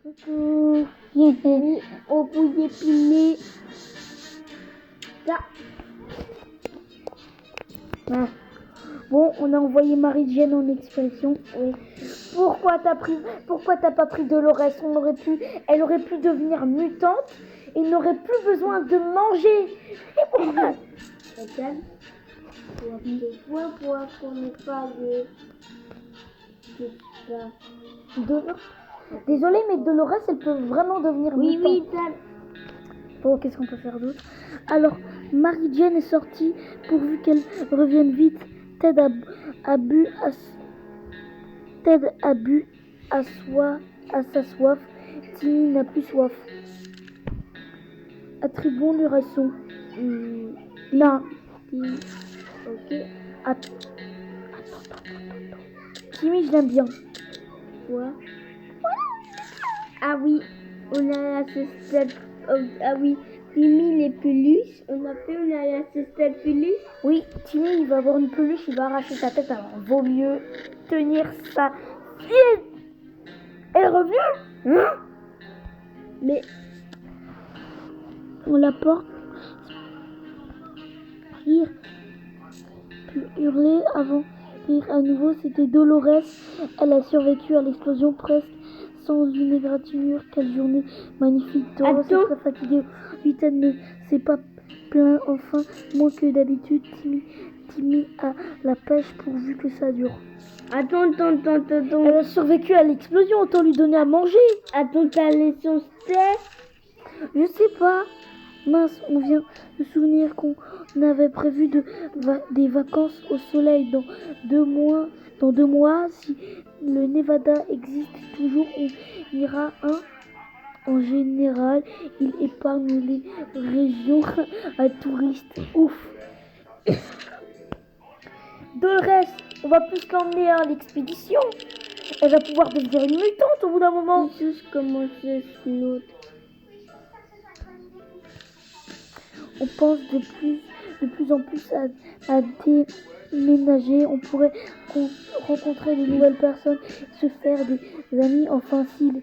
Coucou. Au bout d'épiner. Ça. Ah. Bon, on a envoyé Marie-Jeanne en expression. Oui. Pourquoi t'as pas pris Dolores? Elle aurait pu devenir mutante et n'aurait plus besoin de manger. Et pourquoi? Regarde. Pour qu'on n'ait pas de... Désolée, mais Dolores, elle peut vraiment devenir Oui, mutante. oui, Dan. Bon, qu'est-ce qu'on peut faire d'autre? Alors, Marie-Jeanne est sortie pourvu qu'elle revienne vite. Ted a bu à sa soif. Timmy n'a plus soif. Attribuons le raison. Non. Ok. Attends. Timmy, je l'aime bien. Quoi? Ah oui, on a l'assistant. Ah oui, Timmy les peluches. On a l'assistant peluche. Oui, Timmy, il va avoir une peluche, il va arracher sa tête. Alors, vaut mieux tenir sa fille. Elle revient, hein? Mais on la porte. Rire, puis hurler avant rire à nouveau. C'était Dolores. Elle a survécu à l'explosion presque sans une égratignure. Quelle journée magnifique. Dolores est très fatiguée. Vite, elle ne s'est pas plaint. Enfin, moins que d'habitude, Timmy a la pêche pourvu que ça dure. Attends. Elle a survécu à l'explosion. Autant lui donner à manger. Attends, t'as les sauces. Je sais pas. Mince, on vient de souvenir qu'on avait prévu des vacances au soleil dans 2 mois. Dans 2 mois, si le Nevada existe toujours, on ira en général. Il épargne les régions à touristes. Ouf. Dolores, on va plus l'emmener à l'expédition. Elle va pouvoir devenir une mutante au bout d'un moment. Juste commencer l'autre. On pense de plus en plus à déménager. On pourrait rencontrer de nouvelles personnes, se faire des amis. Enfin, si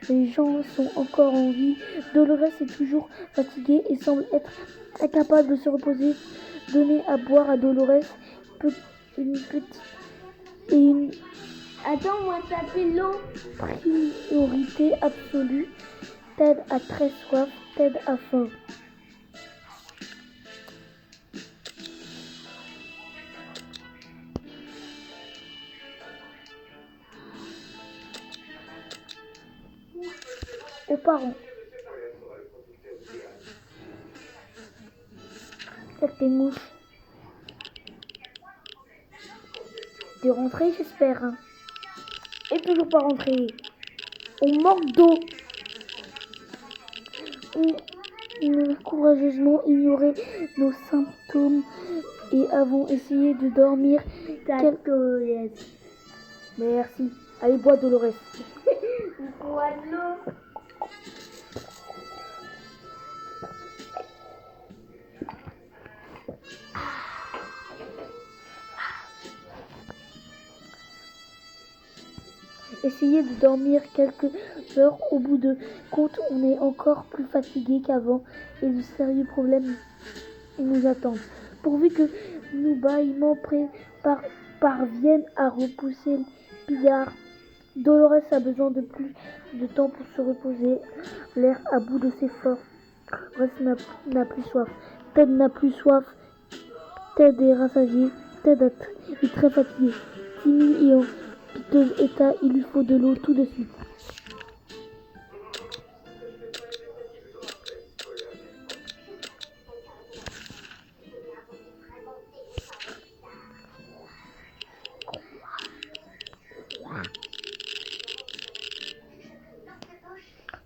les gens sont encore en vie. Dolores est toujours fatiguée et semble être incapable de se reposer. Donner à boire à Dolores une petite et une Attends, moi taper l'eau. priorité absolue. Ted a très soif, Ted a faim. Aux parents. Avec tes mouches. T'es rentré, j'espère. Hein. Et toujours pas rentré. On manque d'eau. On a courageusement ignoré nos symptômes et avons essayé de dormir quelques... Merci. Allez, bois, Dolores. Bois de l'eau. Essayez de dormir quelques heures. Au bout de compte, on est encore plus fatigué qu'avant et de sérieux problèmes nous attendent. Pourvu que nos bâillements parviennent à repousser le pillard. Dolores a besoin de plus de temps pour se reposer. L'air à bout de ses forces. Dolores n'a plus soif. Ted n'a plus soif. Ted est rassasié. Ted est très fatigué. Timmy est en piteux état. Il lui faut de l'eau tout de suite.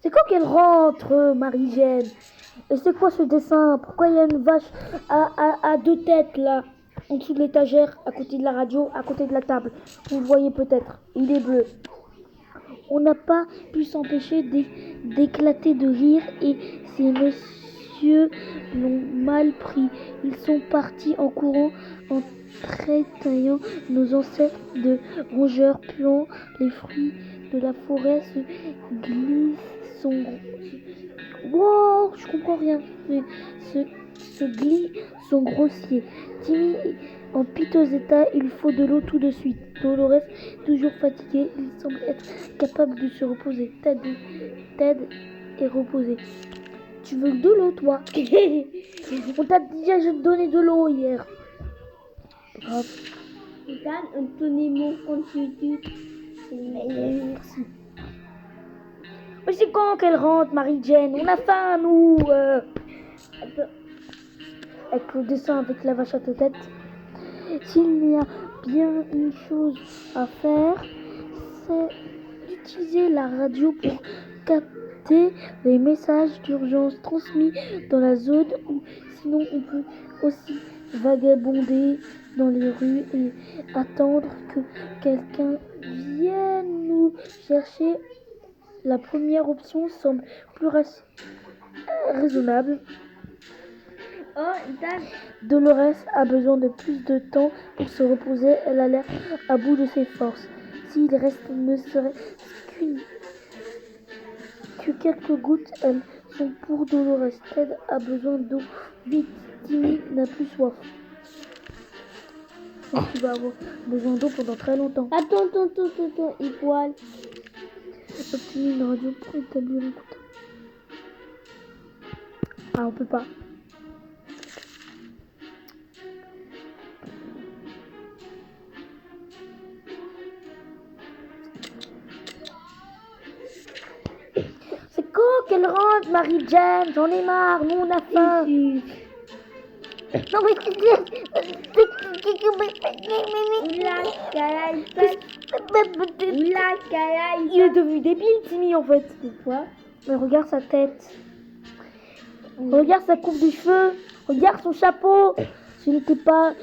C'est quand qu'elle rentre, Marie-Jeanne? Et c'est quoi ce dessin? Pourquoi il y a une vache à 2 têtes là, en dessous de l'étagère, à côté de la radio, à côté de la table? Vous le voyez peut-être, il est bleu. On n'a pas pu s'empêcher d'éclater de rire et ces messieurs l'ont mal pris. Ils sont partis en courant en traitant nos ancêtres de rongeurs puant les fruits de la forêt glisse son... Wow, je comprends rien. Mais se glisse son grossier. Timmy est en piteux état, il faut de l'eau tout de suite. Dolores, toujours fatigué, il semble être capable de se reposer. Ted est reposé. Tu veux de l'eau, toi? On t'a déjà donné de l'eau hier. Grave. Regarde, Antonimo, quand tu dis. Merci. Mais c'est quand qu'elle rentre, Marie-Jane? On a faim, nous. Avec le dessin avec la vache à deux têtes. S'il y a bien une chose à faire, c'est d'utiliser la radio pour capter les messages d'urgence transmis dans la zone, ou sinon on peut aussi vagabonder dans les rues et attendre que quelqu'un vienne nous chercher. La première option semble plus raisonnable. Oh, Dan. Dolores a besoin de plus de temps pour se reposer. Elle a l'air à bout de ses forces. S'il reste ne serait-ce que quelques gouttes, elles sont pour Dolores. Ted a besoin d'eau. Vite, Timmy n'a plus soif. Donc tu vas avoir besoin d'eau pendant très longtemps. Attends, il poil. Obtenir une radio pour établir un coup. Ah, on peut pas. C'est quand qu'elle rentre, Marie-Jane? J'en ai marre, nous on a faim. Non mais il est devenu débile, Timmy, en fait. Pourquoi? Mais regarde sa tête. Regarde sa coupe de cheveux. Regarde son chapeau. Ce n'était pas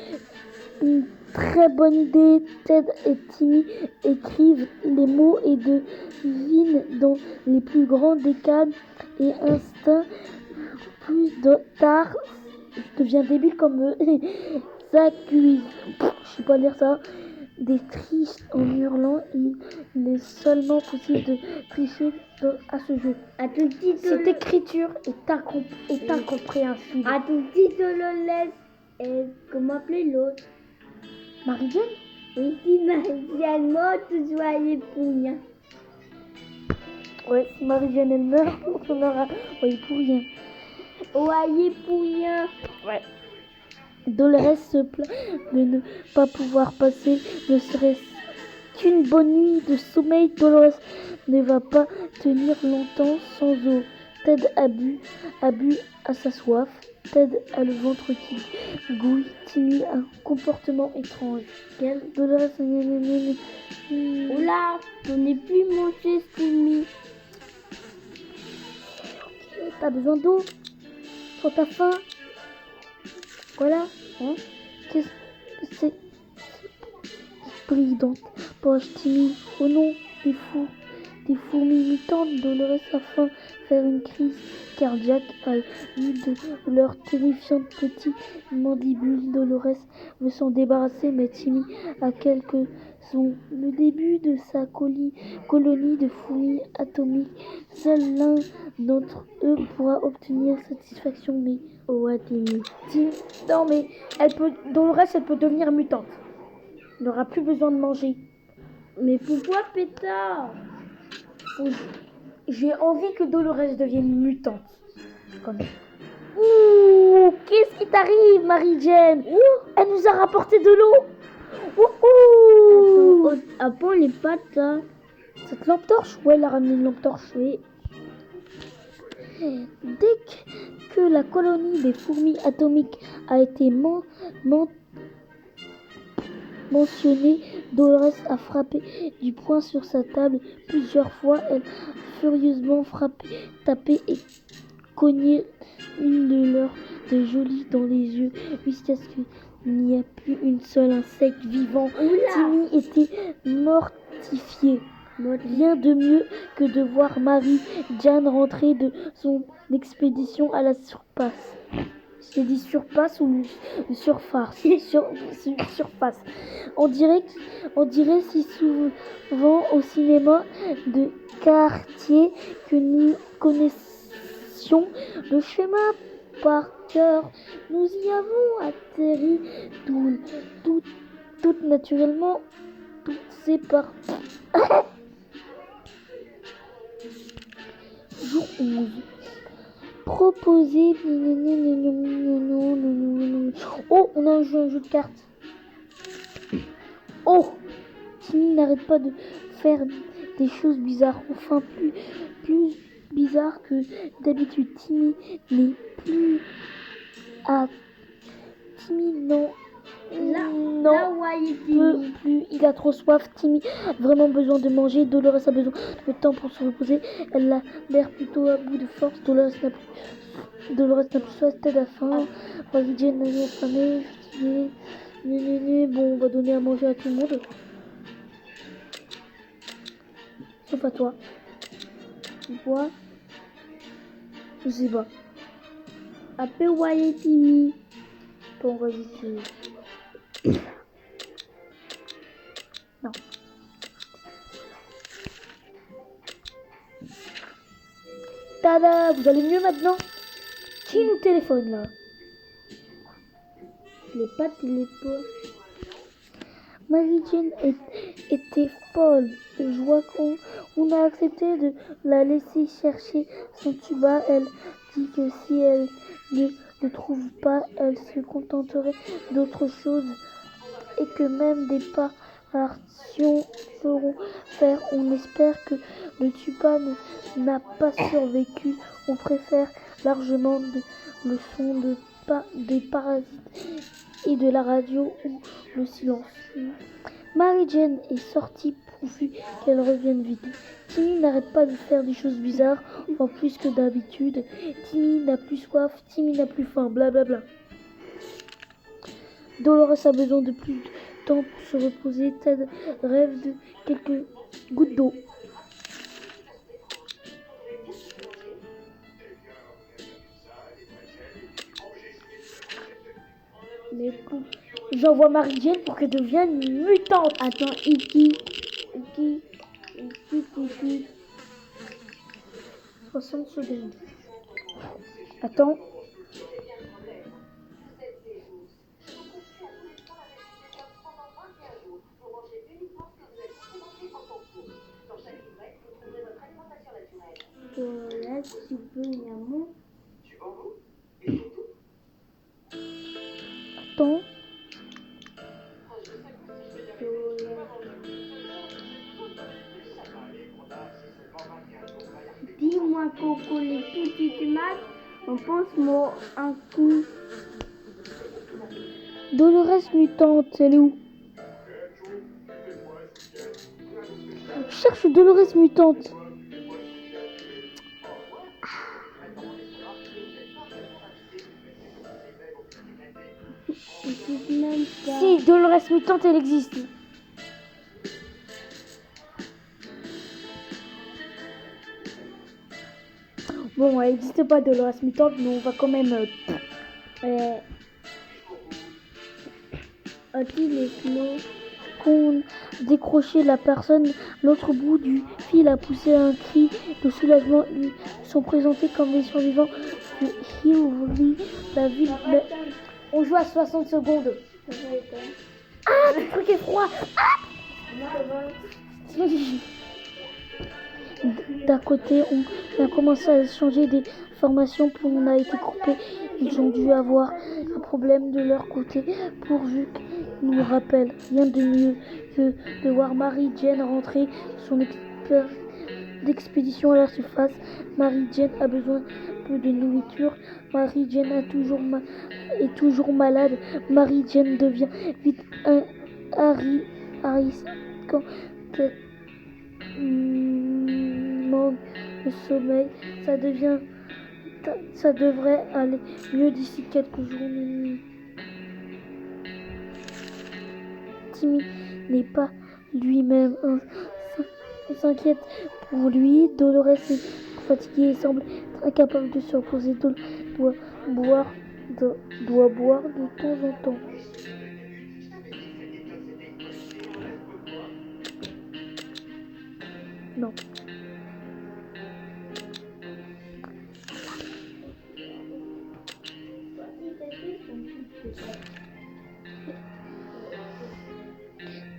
une très bonne idée. Ted et Timmy écrivent les mots et devinent dans les plus grands des calmes et instincts. Plus tard, je deviens débile comme eux. S'accuse. Je sais pas lire ça. Des triches en hurlant. Il est seulement possible de tricher à ce jeu. Cette écriture est incompréhensible. À tout petit Dolores. Et comment appeler l'autre? Marie-Jane? Oui, si Marie-Jane meurt, tu soyez pour rien. Ouais, si Marie-Jane elle meurt, on aura. Oui, pour rien. Voyez pour rien. Ouais. Dolores se plaint de ne pas pouvoir passer ne serait-ce qu'une bonne nuit de sommeil. Dolores ne va pas tenir longtemps sans eau. Ted a bu à sa soif. Ted a le ventre qui gouille. Timmy a un comportement étrange. Dolores... Oula, on n'est plus mangé, Timmy. T'as besoin d'eau? Quand t'as faim? Voilà, hein? Qu'est-ce que c'est? Brille dans ta poche, Timmy. Oh non, des fourmis mutantes. Dolores a faim faire une crise cardiaque à vue de leurs terrifiantes petites mandibules. Dolores veut s'en débarrasser, mais Timmy a quelques sont le début de sa colonie de fourmis atomiques. Seul l'un d'entre eux pourra obtenir satisfaction, mais Timmy. Non mais Dolores elle peut devenir mutante. Elle n'aura plus besoin de manger. Mais pourquoi pétard? J'ai envie que Dolores devienne mutante. Comme... Ouh, qu'est-ce qui t'arrive, Marie-Jane? Elle nous a rapporté de l'eau. Attends, les pattes là. Cette lampe torche? Ouais, elle a ramené une lampe torche. Oui. Dès que la colonie des fourmis atomiques a été mentionnée, Dolores a frappé du poing sur sa table plusieurs fois. Elle a furieusement frappé, tapé et cogné une de leurs de Jolie dans les yeux jusqu'à ce qu'il n'y ait plus une seule insecte vivant. Timmy était mortifié. Rien de mieux que de voir Marie-Jane rentrer de son expédition à la surface. J'ai dit surface ou surface. Surface. On dirait si souvent au cinéma de quartier que nous connaissions le schéma par cœur. Nous y avons atterri tout naturellement, tout sépare. Jour 11. Proposer. Oh, on a un jeu de cartes. Oh, Timmy n'arrête pas de faire des choses bizarres. Enfin, plus bizarres que d'habitude. Timmy n'est plus à... Timmy, non. Là où est Timmy? Plus. Il a trop soif. Timmy a vraiment besoin de manger. Dolores a besoin de temps pour se reposer. Elle a l'air plutôt à bout de force. Dolores n'a plus soif. Tête à faim. Marie Jane est affamée, fatiguée. Bon, on va donner à manger à tout le monde. Sauf à toi. Tu vois? Je sais pas. Après où est Timmy? Bon, on va juste... Non. Tada! Vous allez mieux maintenant? Qui nous téléphone là? Les pattes et les poches. Mary Jane était folle de joie qu'on a accepté de la laisser chercher son tuba. Elle dit que si elle ne le trouve pas, elle se contenterait d'autre chose et que même des réparations feront faire. On espère que le tuba n'a pas survécu. On préfère largement le son des parasites et de la radio ou le silence. Mary Jane est sortie pourvu qu'elle revienne vite. Timmy n'arrête pas de faire des choses bizarres, en plus que d'habitude. Timmy n'a plus soif, Timmy n'a plus faim, blablabla. Dolores a besoin de plus de temps pour se reposer. Ted rêve de quelques gouttes d'eau. Mais quand... J'envoie Mary Jane pour qu'elle devienne mutante. Attends, Iki. 60 secondes. Attends. Là, tu peux y avoir. Attends. Dis-moi, Coco, les petits matchs, on pense moi un coup. Dolores mutante, elle est où? Je cherche Dolores mutante. Si, Dolores mutante, elle existe. Bon, elle n'existe pas Dolores mutante, mais on va quand même... A-t-il les clos? Qu'on décroché la personne, l'autre bout du fil a poussé un cri de soulagement. Ils sont présentés comme les survivants de Hillary, la ville. On joue à 60 secondes. Ah, le truc est froid. D'un côté, on a commencé à changer des formations, puis on a été coupé. Ils ont dû avoir un problème de leur côté, pourvu qu'ils nous rappellent. Rien de mieux que de voir Mary Jane rentrer son d'expédition à la surface. Mary Jane a besoin peu de nourriture. Mary Jane est toujours malade. Mary Jane devient vite un Harris quand elle manque de sommeil. Ça devrait aller mieux d'ici quelques jours. Timmy n'est pas lui-même. On s'inquiète pour lui. Dolores est fatiguée et semble incapable de se reposer. Doit boire doit boire de temps en temps. Non.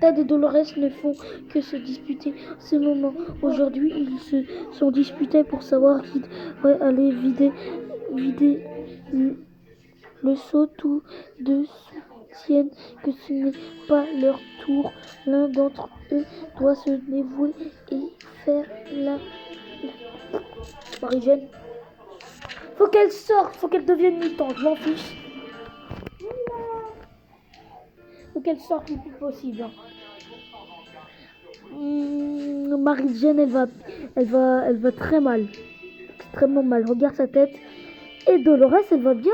Ted et Dolores ne font que se disputer en ce moment. Aujourd'hui, ils se sont disputés pour savoir qui devrait aller vider le seau. Tous deux soutiennent que ce n'est pas leur tour. L'un d'entre eux doit se dévouer et faire la... Marie-Jeanne, faut qu'elle sorte, faut qu'elle devienne mutante, je m'en fiche. Faut qu'elle sorte le plus possible. Marie-Jeanne, elle va très mal, extrêmement mal. Regarde sa tête. Et Dolores, elle va bien.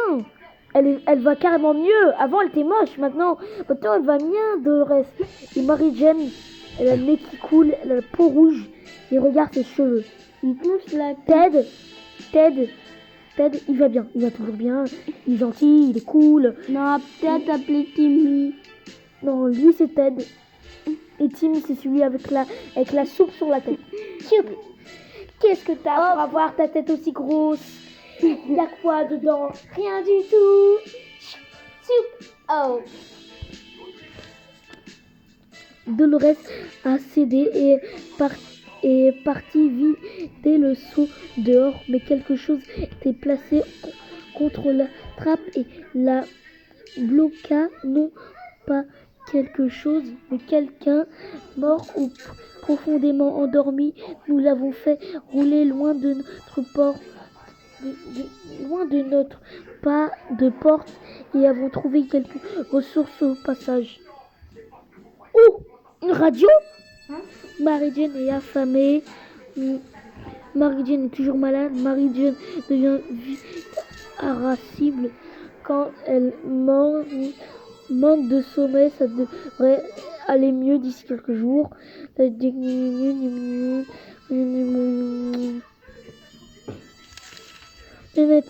Elle va carrément mieux. Avant, elle était moche. Maintenant, elle va bien, Dolores. Et Marie-Jeanne, elle a le nez qui coule, elle a la peau rouge. Et regarde ses cheveux. Il pousse la Ted, il va bien. Il va toujours bien. Il est gentil, il est cool. Non, peut-être appeler Timmy. Non, lui, c'est Ted. Et Timmy, c'est celui avec la soupe sur la tête. Soupe. Qu'est-ce que t'as pour avoir ta tête aussi grosse? Il y a quoi dedans? Rien du tout. Soupe. Oh. Dolores a cédé et est partie vider le seau dehors, mais quelque chose était placé contre la trappe et la bloqua. Non pas quelque chose, mais quelqu'un mort ou profondément endormi. Nous l'avons fait rouler loin de notre porte, loin de notre pas de porte, et avons trouvé quelques ressources au passage. Oh, une radio? Marie-Jeanne est affamée. Marie-Jeanne est toujours malade. Marie-Jeanne devient vite irascible quand elle manque de sommeil. Ça devrait aller mieux d'ici quelques jours.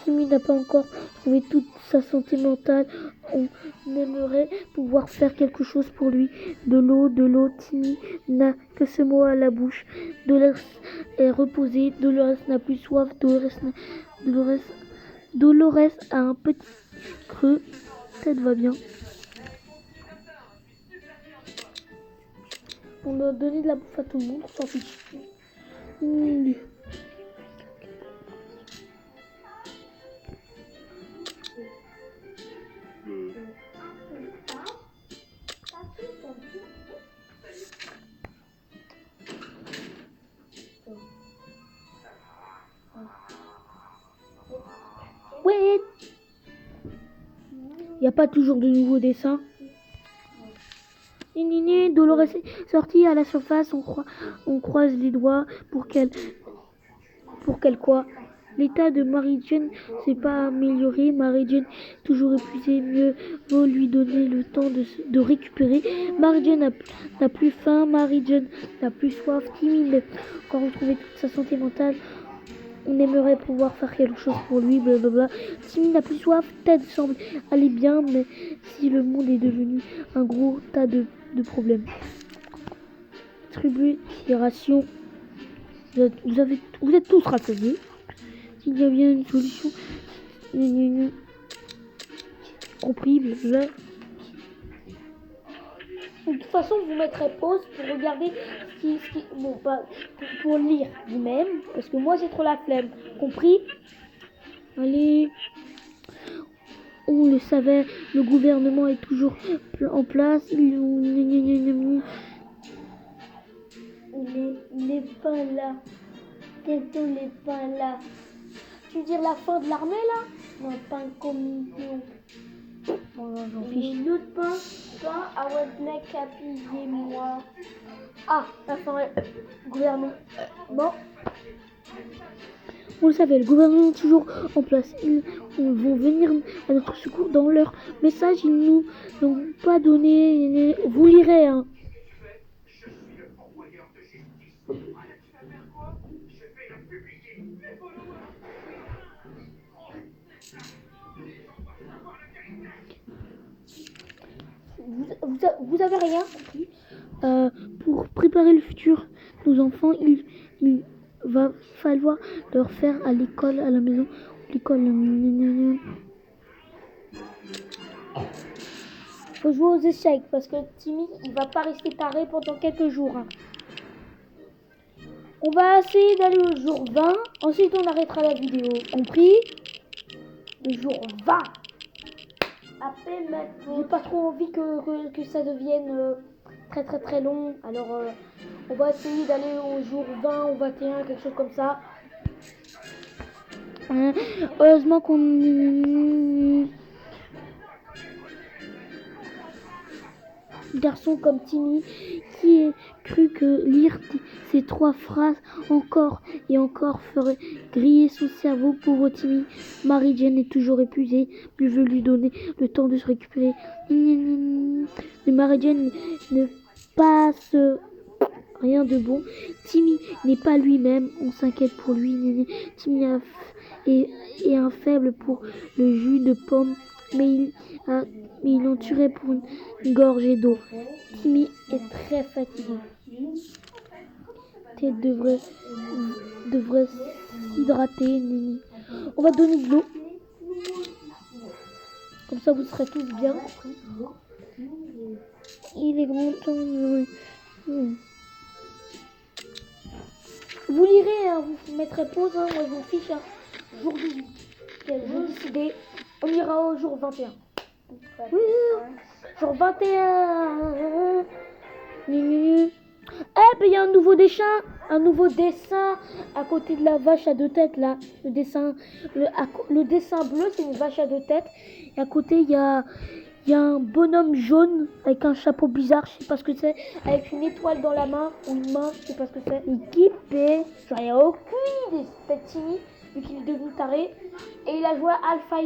Timmy n'a pas encore trouvé toute sa santé mentale. On aimerait pouvoir faire quelque chose pour lui. De l'eau. Timmy n'a que ce mot à la bouche. Dolores est reposée. Dolores n'a plus soif. Dolores a un petit creux. Ted va bien. On a donné de la bouffe à tout le monde. On s'en fiche. Ouais. Il n'y a pas toujours de nouveaux dessins. Dolores est sortie à la surface. On croise les doigts pour qu'elle quoi. L'état de Marie-Jeanne s'est pas amélioré. Marie-Jeanne toujours épuisée. Mieux vaut lui donner le temps de récupérer. Marie-Jeanne n'a plus faim. Marie-Jeanne n'a plus soif. Timmy a encore retrouvé toute sa santé mentale. On aimerait pouvoir faire quelque chose pour lui, blablabla. Timmy n'a plus soif. Ted semble aller bien, mais si le monde est devenu un gros tas de problèmes. Distribuer les rations. Vous êtes tous rassasiés. S'il y a bien une solution, compris, blablabla. De toute façon, vous mettrez pause pour regarder bon, pas pour lire vous-même, parce que moi j'ai trop la flemme. Compris? Allez. On le savait, le gouvernement est toujours en place. Il n'est pas là. Bientôt il n'est pas là. Tu veux dire la fin de l'armée là? Non, pas un communion. Bon, j'en fiche. L'autre pain à Redneck Happy et moi. Ah, la fin gouvernement. Bon. Vous le savez, le gouvernement est toujours en place. Ils vont venir à notre secours. Dans leur message, ils nous n'ont pas donné. Vous lirez, hein. vous avez rien compris. Pour préparer le futur, nos enfants, il va falloir leur faire à l'école, à la maison, l'école. Faut jouer aux échecs parce que Timmy, il va pas rester taré pendant quelques jours. Hein. On va essayer d'aller au jour 20. Ensuite, on arrêtera la vidéo. Compris? Le jour 20. Après, J'ai pas trop envie que ça devienne très très très long. Alors, on va essayer d'aller au jour 20 ou 21, quelque chose comme ça. Heureusement qu'on... Garçon comme Timmy qui a cru que lire ces 3 phrases encore et encore ferait griller son cerveau. Pauvre Timmy, Mary Jane est toujours épuisée, mieux veut lui donner le temps de se récupérer. Mais Mary Jane ne passe rien de bon. Timmy n'est pas lui-même, on s'inquiète pour lui. Timmy est un faible pour le jus de pomme, mais il en tuerait pour une gorgée d'eau. Timmy est très fatigué. Ted devrait s'hydrater. On va donner de l'eau. Comme ça, vous serez tous bien. Il est grand temps. Vous lirez, hein, vous mettrez pause. Hein, moi, je m'en fiche. Hein. Jour 18. J'ai décidé. On ira au jour 21. Oui, jour 21. Eh ben il y a un nouveau dessin à côté de la vache à 2 têtes là. Le dessin bleu, c'est une vache à 2 têtes. Et à côté il y a un bonhomme jaune avec un chapeau bizarre, je sais pas ce que c'est, avec une étoile dans la main ou une main, je sais pas ce que c'est. Équipé, j'en ai aucune idée, c'est Timmy vu qu'il est devenu taré. Et il a joué Alpha,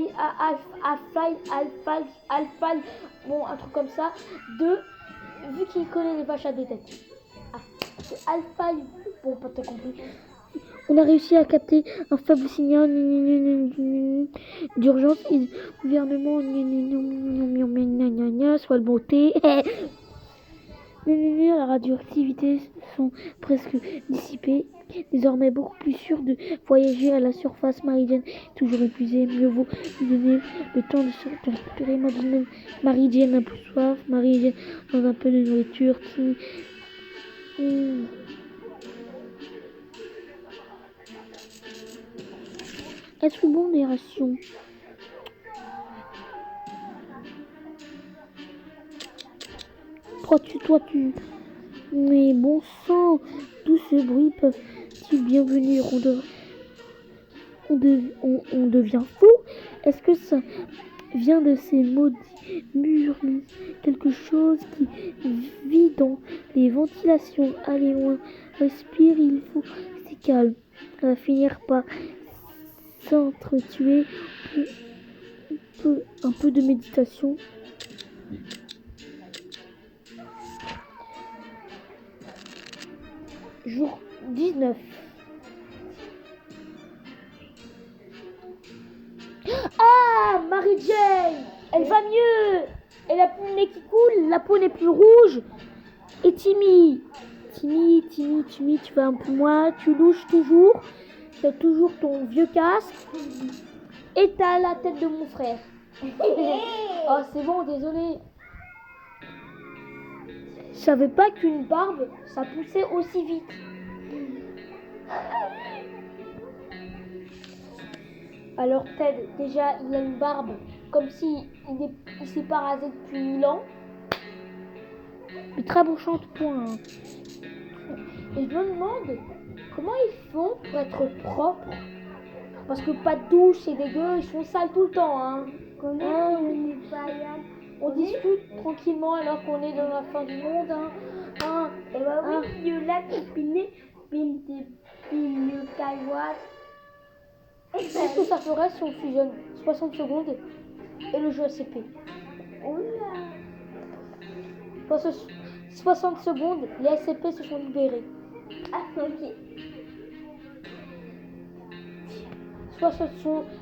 bon un truc comme ça, vu qu'il connaît les vaches à 2 têtes. Ah, c'est Alpha, bon pas t'as compris. On a réussi à capter un faible signal d'urgence et le gouvernement soit le monté. La radioactivité sont presque dissipées. Désormais beaucoup plus sûr de voyager à la surface. Mary Jane toujours épuisée. Mieux vaut lui donner le temps de se récupérer. Mary Jane a plus soif. Mary Jane dans un peu de nourriture. Est-ce bon les rations? Toi-tu. Mais bon sang, tous ces bruits peuvent-ils bien venir? On devient fou? Est-ce que ça vient de ces maudits murs? Quelque chose qui vit dans les ventilations. Allez loin, respire, il faut rester calme. On va finir par s'entretuer. Un peu de méditation. Jour 19. Ah, Mary Jane, elle va mieux. Elle a plus le nez qui coule, la peau n'est plus rouge. Et Timmy, tu vas un peu moins, tu louches toujours. Tu as toujours ton vieux casque. Et t'as la tête de mon frère. Oh, c'est bon, désolé. Je savais pas qu'une barbe, ça poussait aussi vite. Alors Ted, déjà, il a une barbe comme si il s'est pas rasé depuis 1000 ans. Mais très bon shampoing. Hein. Et je me demande comment ils font pour être propres. Parce que pas de douche, c'est dégueu, ils sont sales tout le temps. Hein. On discute tranquillement alors qu'on est dans la fin du monde. Hein. Et bah oui, la copine, le caillois. Qu'est-ce que ça ferait si on fusionne 60 secondes et le jeu SCP? Oula. 60 secondes, les SCP se sont libérés. Ah, ok.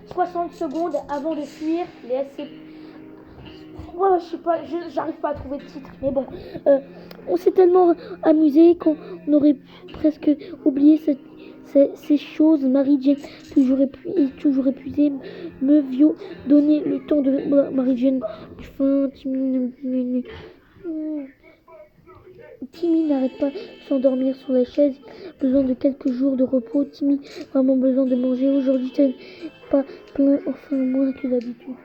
60 secondes avant de fuir, les SCP. moi, je sais pas, j'arrive pas à trouver de titre. Mais bon, on s'est tellement amusé qu'on aurait presque oublié ces choses. Marie-Jane, toujours épuisée, me donner le temps de Marie-Jane. Enfin, Timmy n'arrête pas de s'endormir sur la chaise. Besoin de quelques jours de repos. Timmy, vraiment besoin de manger. Aujourd'hui, c'est pas plein, enfin moins que d'habitude.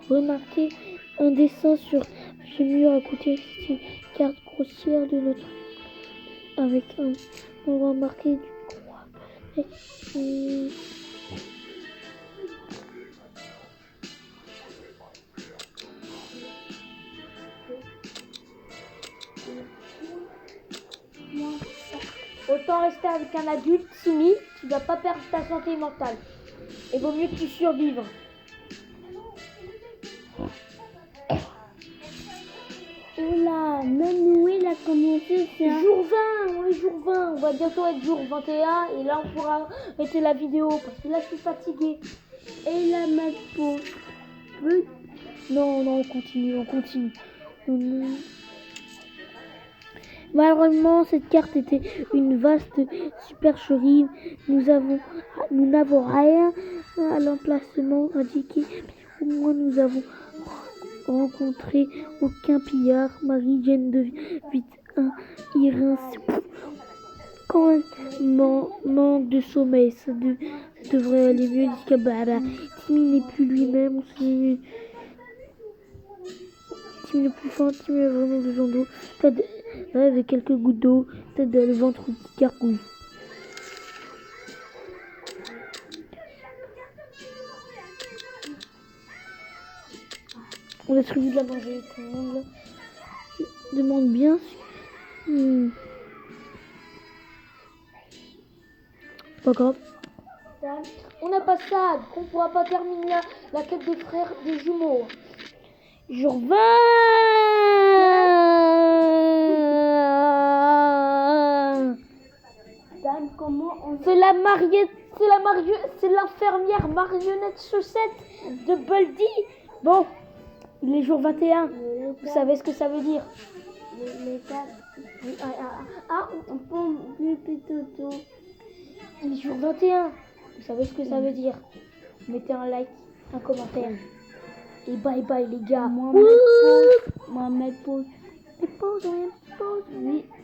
Remarquez un dessin sur ce mur à côté. C'est une carte grossière de notre avec un endroit marqué du croix. Autant rester avec un adulte, Timmy, tu dois pas perdre ta santé mentale. Il vaut mieux que tu survives. Oula, même nous, il a commencé ça. Jour 20, on est jour 20, on va bientôt être jour 21 et là on pourra arrêter la vidéo parce que là je suis fatiguée. Et la mat pour. Non, on continue. Malheureusement, cette carte était une vaste supercherie. Nous n'avons rien à l'emplacement indiqué. Au moins, nous avons rencontré aucun pillard. Marie-Jane devient vite un irin. Quand elle manque de sommeil, ça devrait aller mieux. Timmy n'est plus lui-même. Timmy n'est plus fin. Timmy a vraiment besoin d'eau. Avec quelques gouttes d'eau, peut-être dans le ventre qui gargouille. On distribue de la manger, tout le monde demande bien. Pas grave. On n'a pas ça, on pourra pas terminer la quête des frères des jumeaux. Jour 20. Comment on... C'est l'infirmière marionnette chaussette de Baldi. Bon, il est jour 21. Vous savez ce que ça veut dire? on peut plutôt tôt. Il est jour 21. Vous savez ce que ça veut dire? Mettez un like, un commentaire. Et bye bye les gars. Moi, mes pauses. Les pauses, oui.